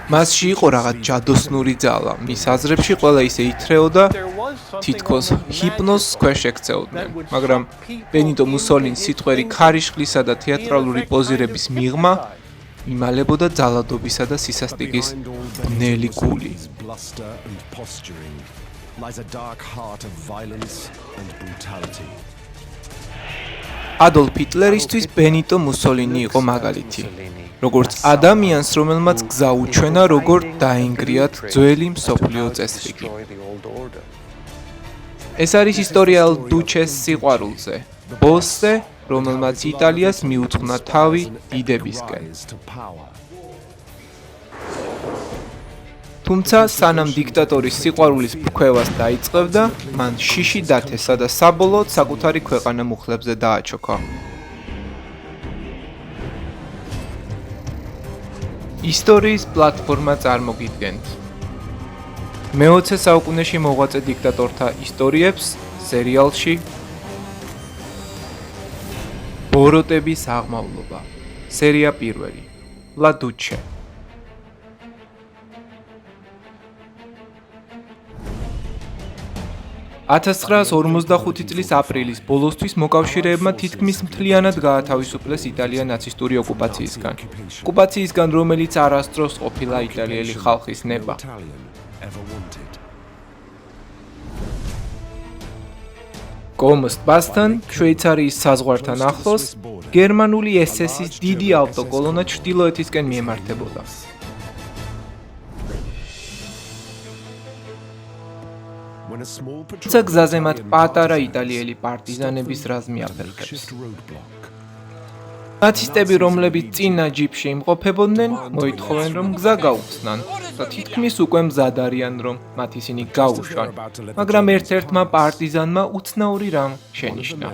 მასში იყო რაღაც ჯადოსნური ძალა, მის აზრებში ყველა ისე ითრეოდა, თითქოს ჰიპნოზს ქვეშ ექცეოდნენ, მაგრამ ბენიტო მუსოლინის სიტყვერი ქარიშხლისა და თეატრალური პოზირების მიღმა იმალებოდა ძალადობისა და სისასტიკის ბნელი გული. ადოლფ ჰიტლერისთვის ბენიტო მუსოლინი იყო მაგალითი. როგორც ადამიანს, რომელმაც გზა უჩვენა, როგორ დაინგრიათ ძველი მსოფლიო წესრიგი. ეს არის ისტორია დუჩეს სიყვარულზე, ბოსზე, რომელმაც იტალიას მიუძღვნა თავი დიდებისკენ. თუმცა სანამ დიქტატორის სიყვარულის ფქვევას დაიწყებდა, მან შიში დათესა და საბოლოოდ საკუთარი ქვეყანა მუხლებზე დააჩოქა. ისტორიის პლატფორმა წარმოგიდგენთ. მე-20 საუკუნეში მოღვაწე დიქტატორთა ისტორიებს სერიალში ბოროტების აღმავლობა. სერია პირველი. ლა დუჩე. 1945 წლის აპრილის ბოლოსთვის მოკავშირეებმა თითქმის მთლიანად გაათავისუფლეს იტალია ნაცისტური ოკუპაციისგან. ოკუპაციისგან, რომელიც არასდროს ყოფილა იტალიელი ხალხის ნება. კომოს ტბასთან, შვეიცარიის საზღვართან ახლოს, გერმანული SS-ის დიდი ავტოკოლონა ჩრდილოეთისკენ მიემართებოდა. თუმცა გზაზე მათ პატარა იტალიელი პარტიზანების რაზმი აფერხებს. ნაცისტები, რომლებიც წინა ჯიპში იმყოფებოდნენ, მოითხოვენ, რომ გზა გაუხსნან და თითქმის უკვე მზად არიან, რომ მათ ისინი გაუშვან, მაგრამ ერთ-ერთმა პარტიზანმა უცნაური რამ შენიშნა.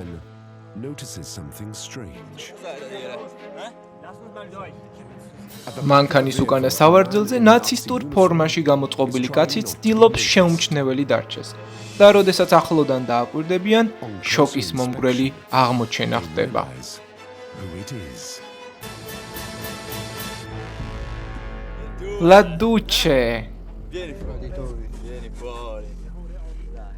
მანქანის უკანა სავარძელზე ნაცისტურ ფორმაში გამოწყობილი კაცი ცდილობს შეუმჩნეველი დარჩეს და როდესაც ახლოდან დააკვირდებიან, შოკის მომგვრელი აღმოჩენა ხდება. ლა დუჩე.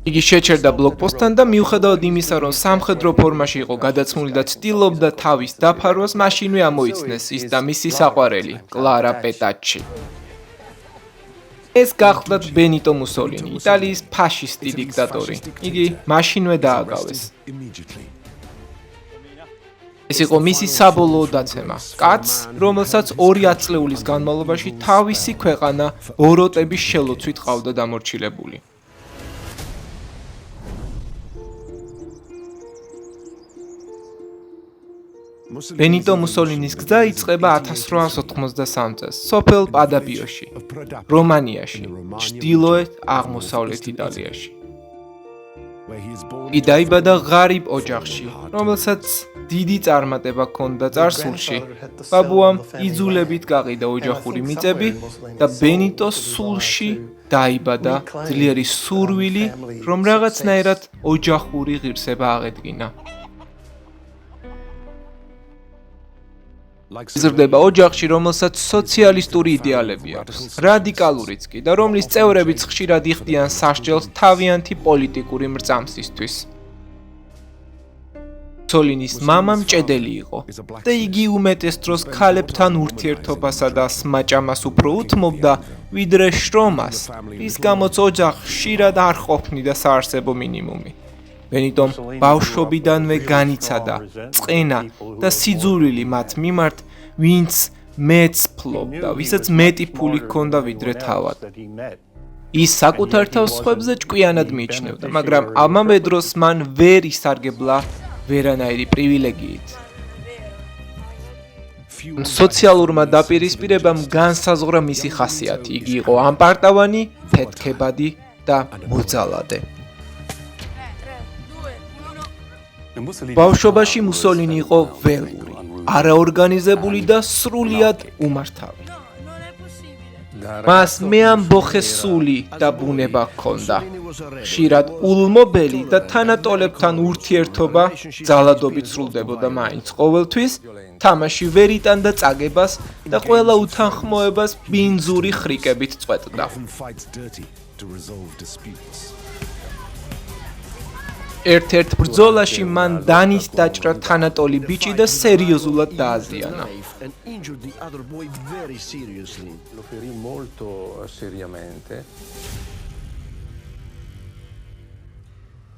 იგი შეჩერდა ბლოკპოსტთან და მიუხედავად იმისა, რომ სამხედრო ფორმაში იყო გადაცმული და ცდილობდა თავის დაფარვას, მაშინვე ამოიცნეს ის და მისი საყვარელი, კლარა პეტაჩი. ეს გახლდათ ბენიტო მუსოლინი, იტალიის ფაშისტი დიქტატორი. იგი მაშინვე დააგავეს. ეს იყო მისი საბოლოო დაცემა. კაცს, რომელსაც 2 ათწლეულის განმავლობაში თავისი ქვეყანა ბოროტების შელოცვით ყავდა დამორჩილებული. ბენიტო მუსოლინის გზა იწყება 1893 წელს, სოფელ პადაპიოში, რომანიაში, ჩრდილოეთ აღმოსავლეთ იტალიაში. იგი დაიბადა ღარიბ ოჯახში, რომელსაც დიდი წარმატება ჰქონდა წარსულში. ბაბუამ იძულებით გაყიდა ოჯახური მიწები და ბენიტოს სულში დაიბადა ძლიერი სურვილი, რომ რაღაცნაირად ოჯახური ღირსება აღედგინა. იზრდება ოჯახში, რომელსაც სოციალისტური იდეალები აქვს, რადიკალურიც კი და რომლის წევრებიც ხშირად იხდიან სასჯელს თავიანთი პოლიტიკური მრწამსისთვის. მუსოლინის მამა მჭედელი იყო და იგი უმეტეს დროს ქალებთან ურთიერთობასა და სმაჭამას უფრო უთმობდა, ვიდრე შრომას, რის გამოც ოჯახს ხშირად არ ყოფნიდა საარსებო მინიმუმი. ბენიტომ ბავშვობიდანვე განიცადა წყენა და სიძულვილი მათ მიმართ, ვინც მეც ფლობდა, ვისაც მეტი ფული ჰქონდა ვიდრე თავად. ის საკუთარ თავს სხვებზე ჭკვიანად მიიჩნევდა, მაგრამ ამავე დროს მან ვერ ისარგებლა ვერანაირი პრივილეგიით. სოციალურმა დაპირისპირებამ განსაზღვრა მისი ხასიათი. იგი იყო ამპარტავანი, ფეთქებადი და მოძალადე. ბავშვობაში მუსოლინი იყო ველური, არაორგანიზებული და სრულიად უმართავი. მას მეამბოხე სული და ბუნება ჰქონდა. ხშირად ულმობელი და თანატოლებთან ურთიერთობა ძალადობით სრულდებოდა მაინც ყოველთვის, თამაში ვერ იტანდა წაგებას და ყველა უთანხმოებას ბინძური ხრიკებით წვეტდა. ერთ-ერთ ბრძოლაში მან დანის დაჭრა თანატოლი ბიჭი და სერიოზულად დააზიანა. Lo ferì molto seriamente.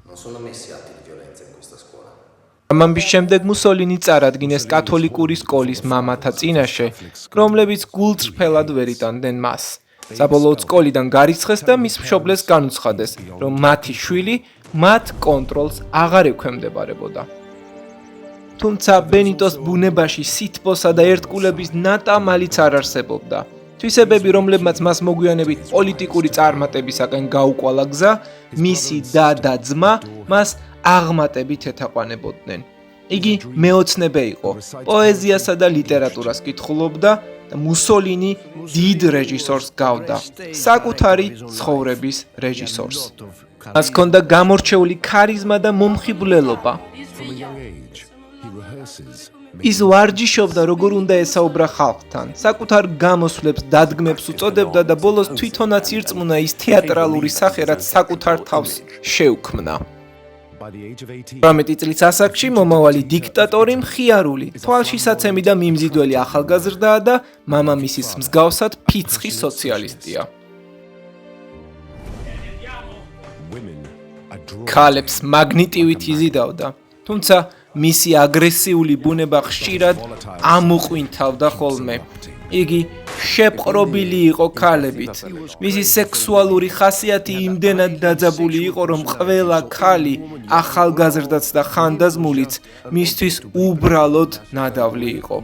Non sono messi atti di violenza in questa scuola. ამის შემდეგ მუსოლინი წარადგინეს კათოლიკური სკოლის მამათა წინაშე, რომლებიც გულწრფელად ვერ იტანდნენ მას. საბოლოოდ სკოლიდან გარიცხეს და მის მშობლებს განუცხადეს, რომ მათი შვილი მათ კონტროლს აღარ ექვემდებარებოდა. თუმცა ბენიტოს ბუნებაში სითბოსა და ერთგულების ნატამალიც არ არსებობდა. თვისებები, რომლებმაც მას მოგვიანებით პოლიტიკური წარმატებისაკენ გაუკვალა გზა, მისი და და ძმა მას აღმატებით ეთაყვანებოდნენ. იგი მეოცნებე იყო, პოეზიასა და ლიტერატურას კითხულობდა და მუსოლინი დიდ რეჟისორს გავდა, საკუთარი ცხოვრების რეჟისორს. მას ჰქონდა გამორჩეული ქარიზმა და მომხიბვლელობა. ის ვარჯიშობდა, როგორ უნდა ესაუბრა ხალხთან, საკუთარ გამოსვლებს დადგმებს უწოდებდა და ბოლოს თვითონაც ირწმუნა ის თეატრალური სახე, რაც საკუთარ თავს შეუქმნა. 18 წლის ასაკში მომავალი დიქტატორი მხიარული, თვალშისაცემი და მიმზიდველი ახალგაზრდაა და მამამისის მსგავსად ფიცხი სოციალისტია. ქალებს მაგნიტივით იზიდავდა, თუმცა მისი აგრესიული ბუნება ხშირად ამოყვინთავდა ხოლმე. იგი შეპყრობილი იყო ქალებით. მისი სექსუალური ხასიათი იმდენად დაძაბული იყო, რომ ყველა ქალი, ახალგაზრდაც და ხანდაზმულიც, მისთვის უბრალოდ ნადავლი იყო.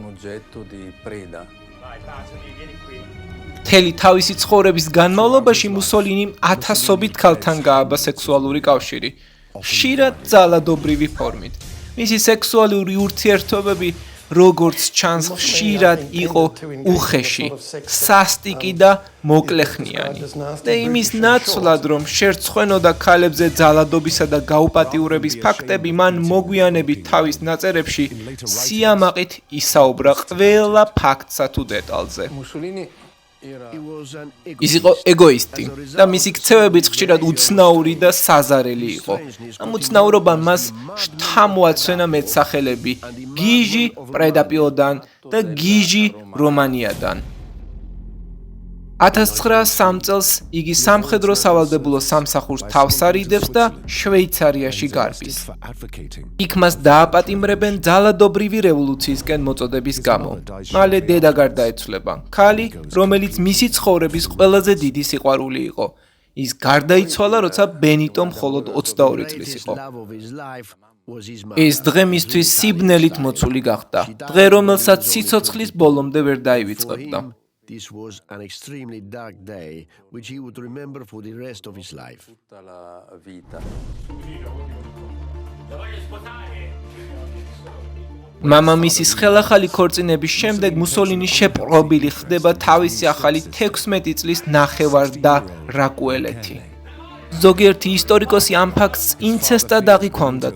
მთელი თავისი ცხოვრების განმავლობაში მუსოლინიმ ათასობით ქალთან გააბა სექსუალური კავშირი, ხშირად ძალადობრივი ფორმით. მისი სექსუალური ურთიერთობები, როგორც ჩანს, ხშირად იყო უხეში, სასტიკი და მოკლეხნიანი. და იმის ნაცვლად, რომ შერცხვენოდა ქალებზე ძალადობისა და გაუპატიურების ფაქტები, მან მოგვიანებით თავის ნაწერებში სიამაყით ისაუბრა ყველა ფაქტსა თუ დეტალზე. ის იყო ეგოისტი და მისი ქცევებიც ხშირად უცნაური და საზარელი იყო. ამ უცნაურობამ მას შთა მოაცვენა მეტსახელები გიჟი პრედაპიოდან და გიჟი რომანიადან. 1903 წელს იგი სამხედრო სავალდებულო სამსახურს თავს არიდებს და შვეიცარიაში გარბის. იქ მას დააპატიმრებენ ძალადობრივი რევოლუციისკენ მოწოდების გამო. მალე დედა გარდაეცვლება, ქალი, რომელიც მისი ცხოვრების ყველაზე დიდი სიყვარული იყო. ის გარდაიცვალა, როცა ბენიტო მხოლოდ 22 წლის იყო. ეს დღე მისთვის სიბნელით მოცული გახდა, დღე რომელსაც სიცოცხლის ბოლომდე ვერ დაივიწყებდა. This was an extremely dark day, which he would remember for the rest of his life. მამამისის ხელახალი ქორწინების შემდეგ მუსოლინი შეპყრობილი ხდება თავისი ახალი 16 წლის ნახევარ-და რაკუელეთი. ზოგიერთი ისტორიკოსი ამ ფაქტს ინცესტად აღიქვამდა.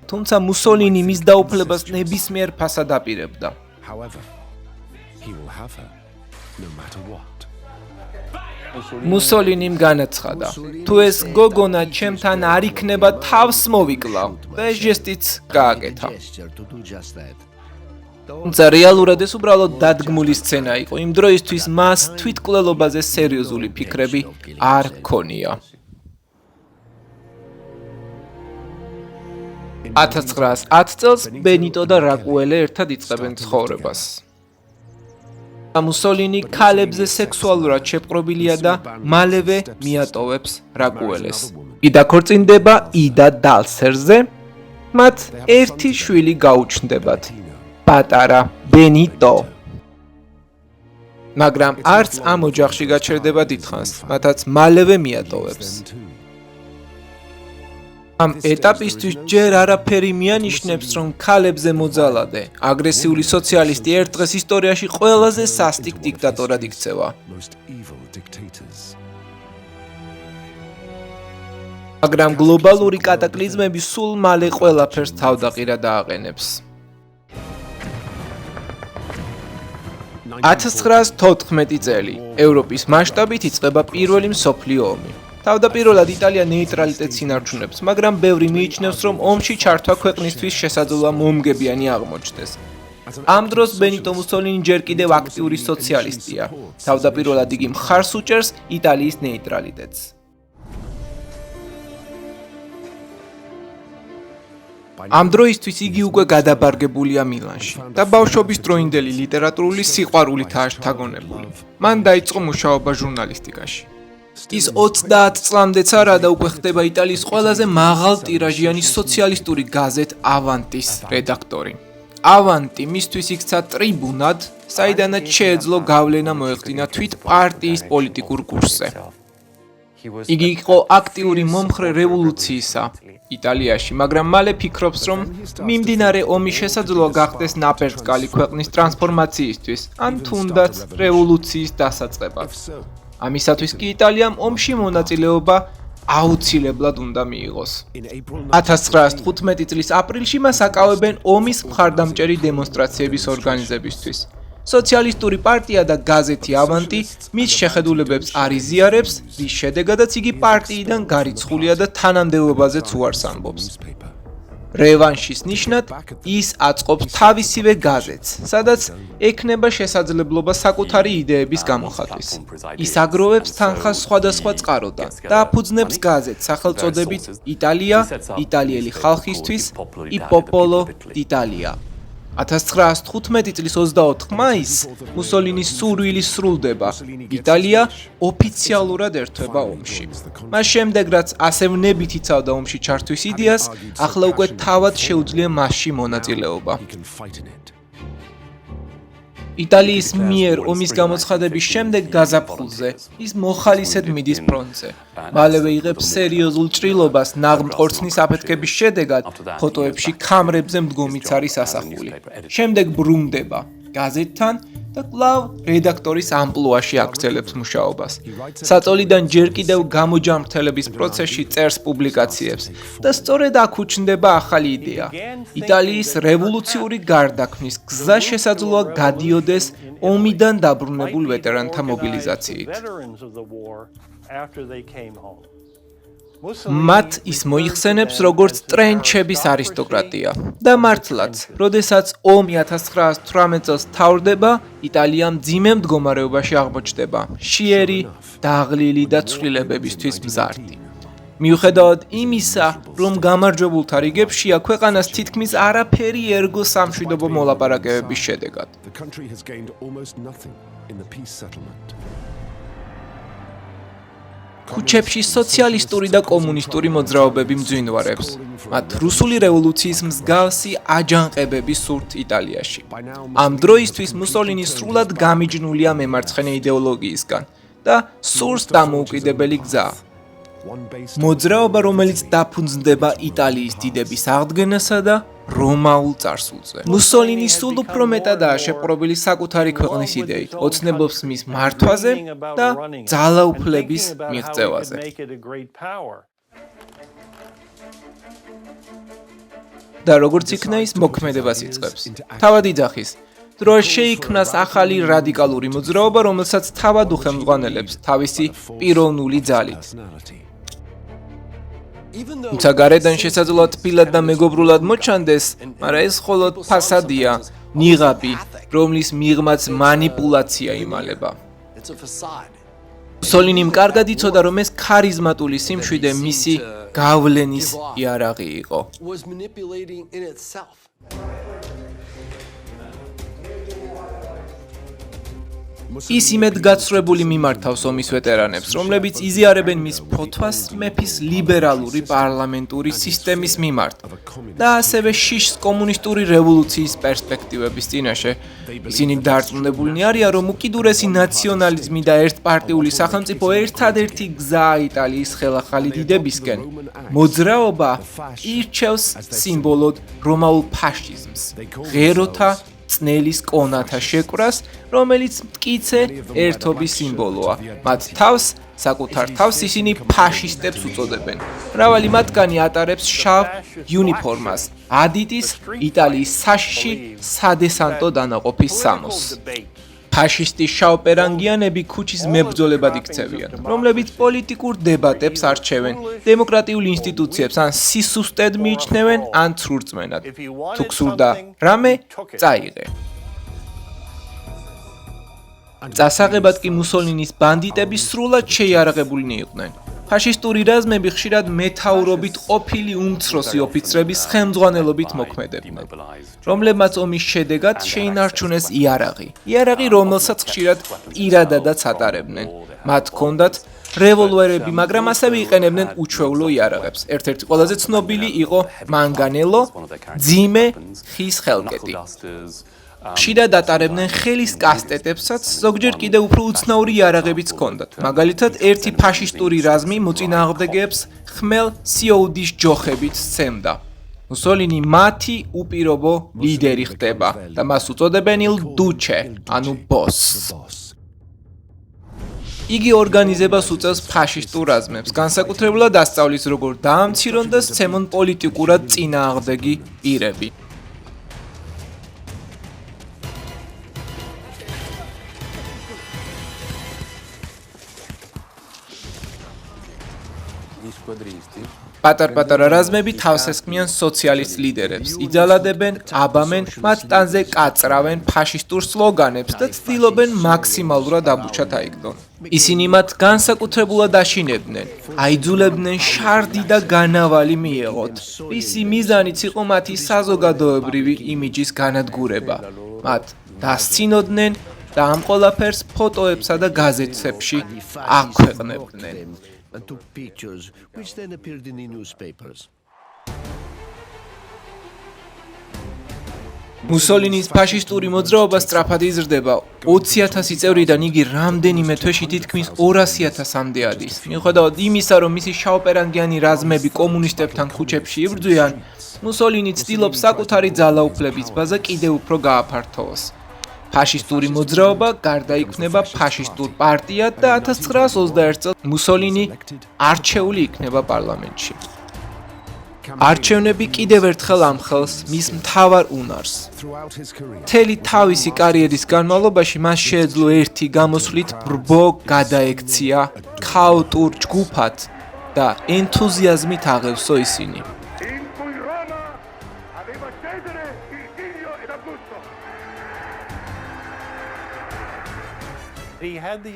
თუმცა მუსოლინი მის დაუფლებას ნებისმიერ ფასად აპირებდა. მუსოლინიმ განაცხადა, თუ ეს გოგონა ჩემთან არ იქნება, თავს მოვიკლავ და ეს ჟესტიც გააკეთა. თუმცა რეალურად ეს უბრალოდ დადგმული სცენა იყო. იმ დროისთვის მას თვითკვლელობაზე სერიოზული ფიქრები არ ჰქონია. 1910 წელს ბენიტო და რაკუელე ერთად იწყებენ ცხოვრებას. მუსოლინი ქალებზე სექსუალურად შეპყრობილია და მალევე მიატოვებს რაკუელეს. იგი დაქორწინდება იდა დალსერზე, მათ ერთი შვილი გაუჩნდებათ, პატარა ბენიტო. მაგრამ არც ამ ოჯახში გაჩერდება დიდხანს, მათაც მალევე მიატოვებს. ამ ეტაპისთვის ჯერ არაფერი მიანიშნებს, რომ ქალებზე მოძალადე, აგრესიული სოციალისტი ერთ დღეს ისტორიაში ყველაზე სასტიკ დიქტატორად იქცევა. მაგრამ გლობალური კატაკლიზმები სულ მალე ყველაფერს თავდაყირა დააყენებს. 1914 წელი ევროპის მასშტაბით იწყება პირველი მსოფლიო ომი. თავდაპირველად იტალია ნეიტრალიტეტს ინარჩუნებს, მაგრამ ბევრი მიიჩნევს, რომ ომში ჩართვა ქვეყნისთვის შესაძლოა მომგებიანი აღმოჩნდეს. ამ დროს ბენიტო მუსოლინი ჯერ კიდევ აქტიური სოციალისტია. თავდაპირველად იგი მხარს უჭერს იტალიის ნეიტრალიტეტს. ამ დროისთვის იგი უკვე გადაბარგებულია მილანში და ბავშვობის დროინდელი ლიტერატურული სიყვარულით ააშთაგონებული. მან დაიწყო მუშაობა ჟურნალისტიკაში. ის 30 წლამდეც არა და უკვე ხდება იტალიის ყველაზე მაღალტირაჟიანი სოციალისტური გაზეთ ავანტის რედაქტორი. ავანტი მისთვის იქცა ტრიბუნად, საიდანაც შეეძლო გავლენა მოეხდინა თვით პარტიის პოლიტიკურ კურსზე. იგი იყო აქტიური მომხრე რევოლუციისა იტალიაში, მაგრამ მალე ფიქრობს, რომ მიმდინარე ომის შესაძლოა გახდეს ნაპერწკალი ქვეყნის ტრანსფორმაციისთვის, ან თუნდაც რევოლუციის დასაწყებად. ამისათვის კი იტალიამ ომში მონაწილეობა აუცილებლად უნდა მიიღოს. 1915 წლის აპრილში მას აკავებენ ომის მხარდამჭერი დემონსტრაციების ორგანიზებისთვის. სოციალისტური პარტია და გაზეთი ავანტი მის შეხედულებებს არ იზიარებს, რის შედეგადაც იგი პარტიიდან გარიცხულია და თანამდებობაზეც უარს ამბობს. რევანშის ნიშნად ის აწყობს თავისივე გაზეთს, სადაც ექნება შესაძლებლობა საკუთარი იდეების გამოხატვის. ის აგროვებს თანხას სხვადასხვა წყაროდან და აფუძნებს გაზეთს სახელწოდებით იტალია, იტალიელი ხალხისთვის, I popolo d'Italia. 1915 წლის 24 მაისს მუსოლინის სურვილი სრულდება. იტალია ოფიციალურად ერთვება ომში. მას შემდეგ, რაც ასევნებით იცავდა ომში ჩართვის იდეას, ახლა უკვე თავად შეუძლია მასში მონაწილეობა. იტალიის მიერ ომის გამოცხადების შემდეგ გაზაფხულზე ის მოხალისედ მიდის ფრონტზე. მალევე იღებს სერიოზულ ჭრილობას ნაღმყორცნის აფეთქების შედეგად, ფოტოებში ქამრებზე მდგომიც არის ასახული. შემდეგ ბრუნდება გაზეთთან და კვლავ რედაქტორის ამპლუაში აგრძელებს მუშაობას. საწოლიდან ჯერ კიდევ გამოჯამრთელების პროცესში წერს პუბლიკაციებს და სწორედ აქ უჩნდება ახალი იდეა. იტალიის რევოლუციური გარდაქმნის გზა შესაძლოა გადიოდეს ომიდან დაბრუნებულ ვეტერანთა მობილიზაციით. მათ ის მოიხსენებს როგორც ტრენჩების არისტოკრატია და მართლაც, როდესაც ომი 1918 წელს თავრდება, იტალია მძიმე მდგომარეობაში აღმოჩნდება, მშიერი, დაღლილი და ცვლილებებისთვის მზარდი. მიუხედავად იმისა, რომ გამარჯვებულთა რიგებშია, ქვეყანას თითქმის არაფერი ერგო სამშვიდობო მოლაპარაკებების შედეგად. ქუჩებში სოციალისტური და კომუნისტური მოძრაობები მძვინვარებს. მათ რუსული რევოლუციის მსგავსი აჯანყებები სურთ იტალიაში. ამ დროისთვის მუსოლინი სრულად გამიჯნულია მემარცხენე იდეოლოგიისგან და სურს დამოუკიდებელი გზა. მოძრაობა, რომელიც დაფუძნდება იტალიის დიდების აღდგენასა და რომაულ წარსულზე. მუსოლინი სულ უფრო მეტადაა შეპყრობილი საკუთარი ქვეყნის იდეით, ოცნებობს მის მართვაზე და ძალაუფლების მიღწევაზე. და როგორც იქნა ის მოქმედებას იწყებს. თავად იძახის, რომ შეიქმნას ახალი რადიკალური მოძრაობა, რომელსაც თავად უხელმძღვანელებს თავისი პიროვნული ძალით. თუმცა გარედან შესაძლოა თბილად და მეგობრულად მოჩანდეს, მაგრამ ეს მხოლოდ ფასადია, ნიღაბი, რომლის მიღმაც მანიპულაცია იმალება. მუსოლინიმ კარგად იცოდა, რომ ეს ქარიზმატული სიმშვიდე მისი გავლენის იარაღი იყო. ის იმედგაცრუებული მიმართავს ომის ვეტერანებს, რომლებიც იზიარებენ მის ფოთვას მეფის ლიბერალური პარლამენტური სისტემის მიმართ და ასევე შიშს კომუნისტური რევოლუციის პერსპექტივების წინაშე. ისინი დარწმუნებულნი არიან, რომ უკიდურესი ნაციონალიზმი და ერთპარტიული სახელმწიფო ერთადერთი გზაა იტალიის ხელახალი დიდებისკენ. მოძრაობა ირჩევს სიმბოლოდ რომაულ ფაშიზმს, ღეროთა წნელის კონათა შეკვრას, რომელიც მტკიცე ერთობის სიმბოლოა. მათ თავს, საკუთარ თავს ისინი ფაშისტებს უწოდებენ. მრავალი მათგანი ატარებს შავ იუნიფორმას, ადიტის იტალიის საშიში სადესანტო დანაყოფის სამოსს. ფაშისტი შავპერანგიანები ქუჩის მებრძოლებად იქცევიან, რომლებიც პოლიტიკურ დებატებს არჩევენ, დემოკრატიულ ინსტიტუციებს ან სისუსტედ მიიჩნევენ, ან ცრურწმენად. თუ გსურდა რამე, წაიღე. წასაღებად კი მუსოლინის ბანდიტები სრულად შეიარაღებულნი იყვნენ. ფაშისტური რაზმები ხშირად მეთაურობით ყოფილი უმცროსი ოფიცრების ხელმძღვანელობით მოქმედებდნენ, რომლებმაც ომის შედეგად შეინარჩუნეს იარაღი, რომელსაც ხშირად პირადადაც ატარებდნენ. მათ ჰქონდათ რევოლვერები, მაგრამ ასევე იყენებდნენ უჩვეულო იარაღებს. ერთ-ერთი ყველაზე ცნობილი იყო მანგანელო, ძიმე ხის ხელკეტი. ხშირად ატარებდნენ ხელის კასტეტებსაც, ზოგჯერ კიდევ უფრო უცნაური იარაღებიც ჰქონდათ. მაგალითად, ერთი ფაშისტური რაზმი მოწინააღმდეგეებს ხმელ სიოუდის ჯოხებით სცემდა. მუსოლინი მათი უპირობო ლიდერი ხდება და მას უწოდებენ il duce, ანუ ბოსს. იგი ორგანიზებას უწევს ფაშისტურ რაზმებს, განსაკუთრებულად ასწავლის როგორ დაამცირონ და სცემონ პოლიტიკურად წინააღმდეგი პირები. პატარ-პატარა რაზმები თავს ესხმიან სოციალისტ ლიდერებს, იძალადებენ, აბამენ, მათ ტანზე კაწრავენ ფაშისტურ სლოგანებს და ცდილობენ მაქსიმალურად აბუჩად აიგდონ. ისინი მათ განსაკუთრებულად აშინებდნენ, აიძულებდნენ შარდი და განავალი მიეღოთ. ისი მიზანიც იყო მათი საზოგადოებრივი იმიჯის განადგურება. მათ დასცინოდნენ და ამ ყველაფერს ფოტოებსა და გაზეთებში აქვეყნებდნენ. And took pictures, which then appeared in the newspapers. მუსოლინის ფაშისტური მოძრაობა სწრაფად იზრდება. 20,000 წევრიდან იგი რამდენიმე თვეში თითქმის 200,000-მდე ადის. მიუხედავად იმისა, რომ მისი შავპერანგიანი რაზმები კომუნისტებთან ქუჩებში იბრძვიან, მუსოლინი ცდილობს საკუთარი ძალაუფლების ბაზა კიდევ უფრო გააფართოვოს. ფაშისტური მოძრაობა გარდაიქმნება ფაშისტურ პარტიად და 1921 წელს მუსოლინი არჩეული იქნება პარლამენტში. არჩევნები კიდევ ერთხელ ამხელს მის მთავარ უნარს. მთელი თავისი კარიერის განმავლობაში მას შეეძლო ერთი გამოსვლით ბრბო გადაექცია ქაოტურ ჯგუფად და ენთუზიაზმით აღევსო ისინი.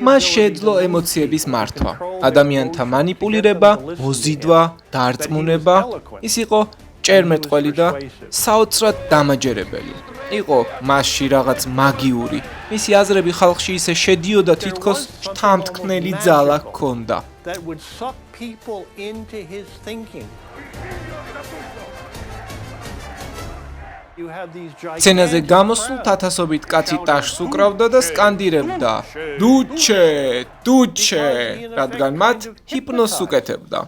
მას შეეძლო ემოციების მართვა, ადამიანთა მანიპულირება, მოზიდვა, დარწმუნება. ის იყო ჭერმეტყველი და საოცრად დამაჯერებელი. იყო მასში რაღაც მაგიური. მისი აზრები ხალხში ისე შედიოდა, თითქოს შთამთქმელი ძალა ჰქონდა. სცენაზე გამოსულ ათასობით კაცი ტაშს უკრავდა და სკანდირებდა დუჩე, დუჩე, რადგან მათ ჰიპნოზს უკეთებდა.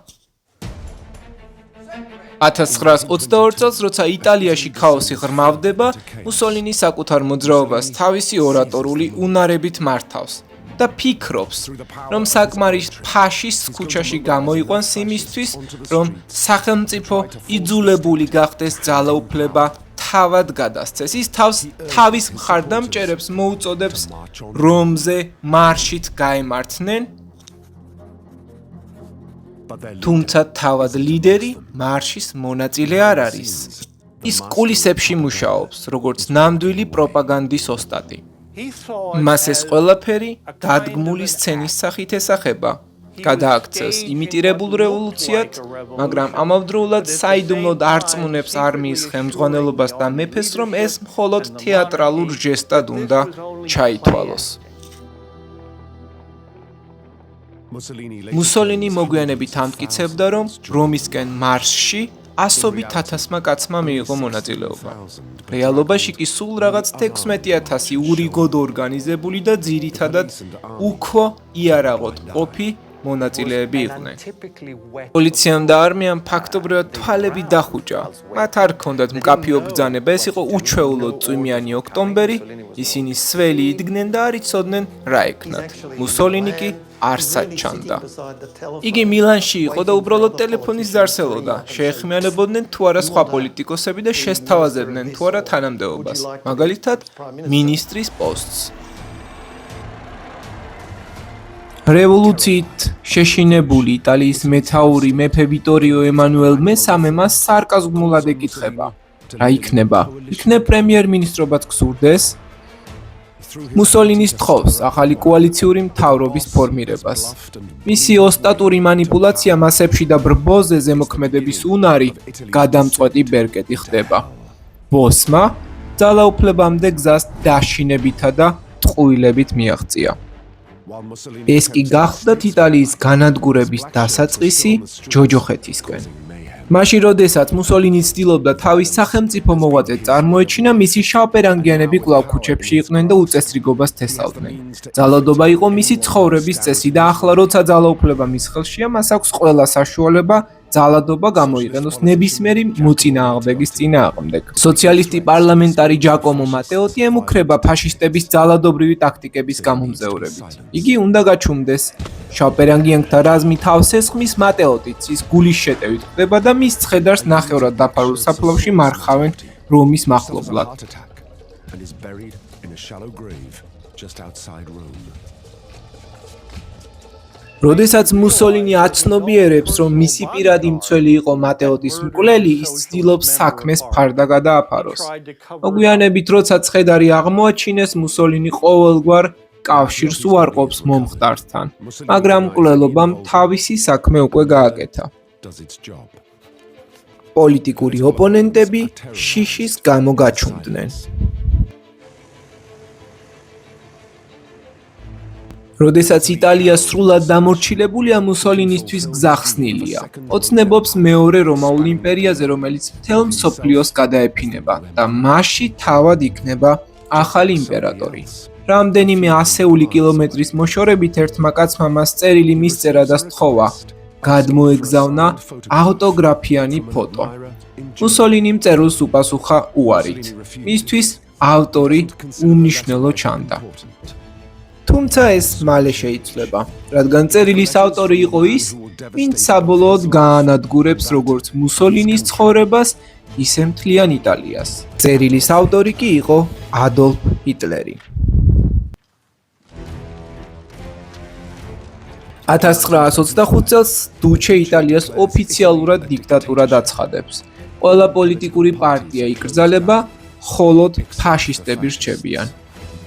1922 წელს, როცა იტალიაში ქაოსი ღრმავდება, მუსოლინი საკუთარ მოძრაობას თავისი ორატორული უნარებით მართავს და ფიქრობს, რომ საკმარის ფაშისტს ქუჩაში გამოიყვანს იმისთვის, რომ სახელმწიფო იძულებული გახდეს ძალაუფლება თავად გადასცეს. ის თავის მხარდამჭერებს მოუწოდებს რომზე მარშით გაემართნენ, თუმცა თავად ლიდერი მარშის მონაწილე არ არის. ის კულისებში მუშაობს, როგორც ნამდვილი პროპაგანდის ოსტატი. მას ეს ყველაფერი დადგმული სცენის სახით ესახება. გადააქცევს იმიტირებულ რევოლუციად, მაგრამ ამავდროულად საიდუმლოდ არწმუნებს არმიის ხელმძღვანელობას და მეფეს, რომ ეს მხოლოდ თეატრალურ ჟესტად უნდა ჩაითვალოს. მუსოლინი მოგვიანებით ამტკიცებდა, რომ რომისკენ მარშში ასობით ათასმა კაცმა მიიღო მონაწილეობა. რეალობაში კი სულ რაღაც 16,000 ურიგოდ ორგანიზებული და ძირითადად უქო იარაღოთ ყოფი მონაწილეები იყვნენ. პოლიციამ და არმიამ ფაქტობრივად თვალები დახუჭა. მათ არ ჰქონდათ მკაფიო ბრძანება, ეს იყო უჩვეულოდ წვიმიანი ოქტომბერი, ისინი სველი იდგნენ და არ იცოდნენ რა ეკნათ. მუსოლინი კი არსად ჩანდა. იგი მილანში იყო და უბრალოდ ტელეფონის ზარს ელოდა. შეეხმიანებოდნენ თუ არა სხვა პოლიტიკოსები და შესთავაზებდნენ თუ არა თანამდებობას, მაგალითად მინისტრის პოსტს. რევოლუციით შეშინებული იტალიის მეთაური მეფე ვიტორიო ემანუელ მესამე მას სარკაზმულად ეკითხება. რა იქნება? იქნებ პრემიერ-მინისტრობად გსურდეს? მუსოლინის თხოვს ახალი კოალიციური მთავრობის ფორმირებას. მისი ოსტატური манипуляცია მასებში და ბრბოზე ზემოქმედების უნარი გადამწყვეტი ბერკეტი ხდება. ბოსმა ძალაუფლებამდე გზას დაშინებითა და ტყუილებით მიაღწია. ეს კი გახლდათ იტალიის განადგურების დასაწყისი ჯოჯოხეთისკენ. მაშინ, როდესაც მუსოლინი ცდილობდა თავის სახელმწიფო მოღვაწედ წარმოეჩინა, მისი შავპერანგიანები კვლავ ქუჩებში იყვნენ და უწესრიგობას თესავდნენ. ძალადობა იყო მისი ცხოვრების წესი და ახლა, როცა ძალაუფლება მის ხელშია, მას აქვს ყველა საშუალება ძალადობა გამოიყენოს ნებისმიერი მოწინააღმდეგის წინააღმდეგ. სოციალისტი პარლამენტარი ჯაკომო მატეოტი ემუქრება ფაშისტების ძალადობრივი ტაქტიკების გამომზეურებით. იგი უნდა გაჩუმდეს. შავპერანგიანთა რაზმი თავს ესხმის, მატეოტიც ის გულის შეტევით ხდება და მის ცხედარს ნახევრად დაფარულ საფლავში მარხავენ რომის მახლობლად. როდესაც მუსოლინი აცნობიერებს, რომ მისი პირადი მცველი იყო მატეოტის მკვლელი, ის ცდილობს საქმეს ფარდა გადააფაროს. მოგვიანებით, როცა ცხედარი აღმოაჩინეს, მუსოლინი ყოველგვარ კავშირს უარყოფს მომხდართან, მაგრამ მკვლელობამ თავისი საქმე უკვე გააკეთა. პოლიტიკური ოპონენტები შიშის გამო გაჩუმდნენ. როდესაც იტალია სრულად დამორჩილებულია, მუსოლინისთვის გზა ხსნილია. ოცნებობს მეორე რომაულ იმპერიაზე, რომელიც მთელ მსოფლიოს გადაეფინება და მასში თავად იქნება ახალი იმპერატორი. რამდენიმე ასეული კილომეტრის მოშორებით ერთმა კაცმა მას წერილი მისწერა და სთხოვა. გადმოეგზავნა ავტოგრაფიანი ფოტო. მუსოლინიმ წერილს უპასუხა უარით. მისთვის ავტორი უმნიშვნელო ჩანდა. თუმცა ეს მალე შეიცვლება, რადგან წერილის ავტორი იყო ის, ვინც საბოლოოდ გაანადგურებს როგორც მუსოლინის ცხოვრებას, ისე მთლიან იტალიას. წერილის ავტორი კი იყო ადოლფ ჰიტლერი. 1925 წელს დუჩე იტალიას ოფიციალურად დიქტატურად აცხადებს. ყველა პოლიტიკური პარტია იკრძალება, მხოლოდ ფაშისტები რჩებიან.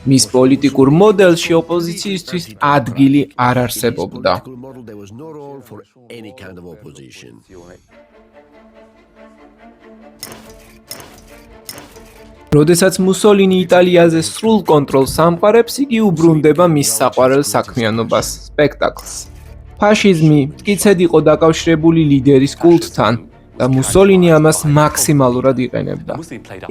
მის პოლიტიკურ მოდელში ოპოზიციისთვის ადგილი არ არსებობდა. როდესაც მუსოლინი იტალიაზე სრულ კონტროლს ამყარებს, იგი უბრუნდება მის საყვარელ საქმიანობას, სპექტაკლს. ფაშიზმი მტკიცედ იყო დაკავშირებული ლიდერის კულტთან და მუსოლინი ამას მაქსიმალურად იყენებდა.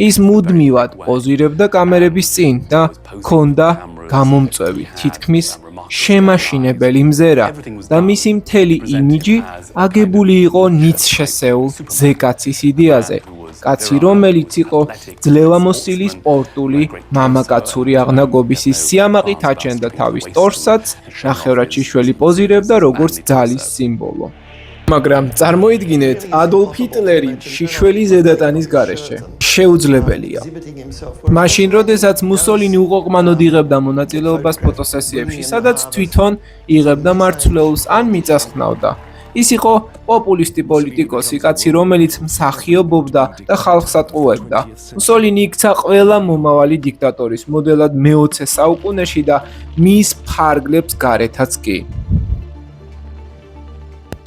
ის მუდმივად პოზირებდა კამერების წინ და ჰქონდა გამომწვევი, თითქმის შემაშინებელი მზერა და მისი მთელი იმიჯი აგებული იყო ნიცშესეულ მზეკაცის იდეაზე. კაცი, რომელიც იყო ძლევამოსილი სპორტული მამაკაცური აღნაგობის სიამაყით აჩენდა თავის ტორსაც, ნახევრად შიშველი პოზირებდა როგორც ძალის სიმბოლო. მაგრამ წარმოიდგინეთ ადოლფ ჰიტლერი შიშველი ზედატანის გარეშე. შეუძლებელია. მაშინ, როდესაც მუსოლინი უყოყმანოდ იღებდა მონაწილეობას ფოტოსესიებში, სადაც თვითონ იღებდა მარცვლეულს ან მიწას ხნავდა. ის იყო პოპულისტი პოლიტიკოსი, კაცი, რომელიც მსახიობობდა და ხალხს ატყუებდა. მუსოლინი იქცა ყველა მომავალი დიქტატორის მოდელად მე-20 საუკუნეში და მის ფარგლებს გარეთაც კი.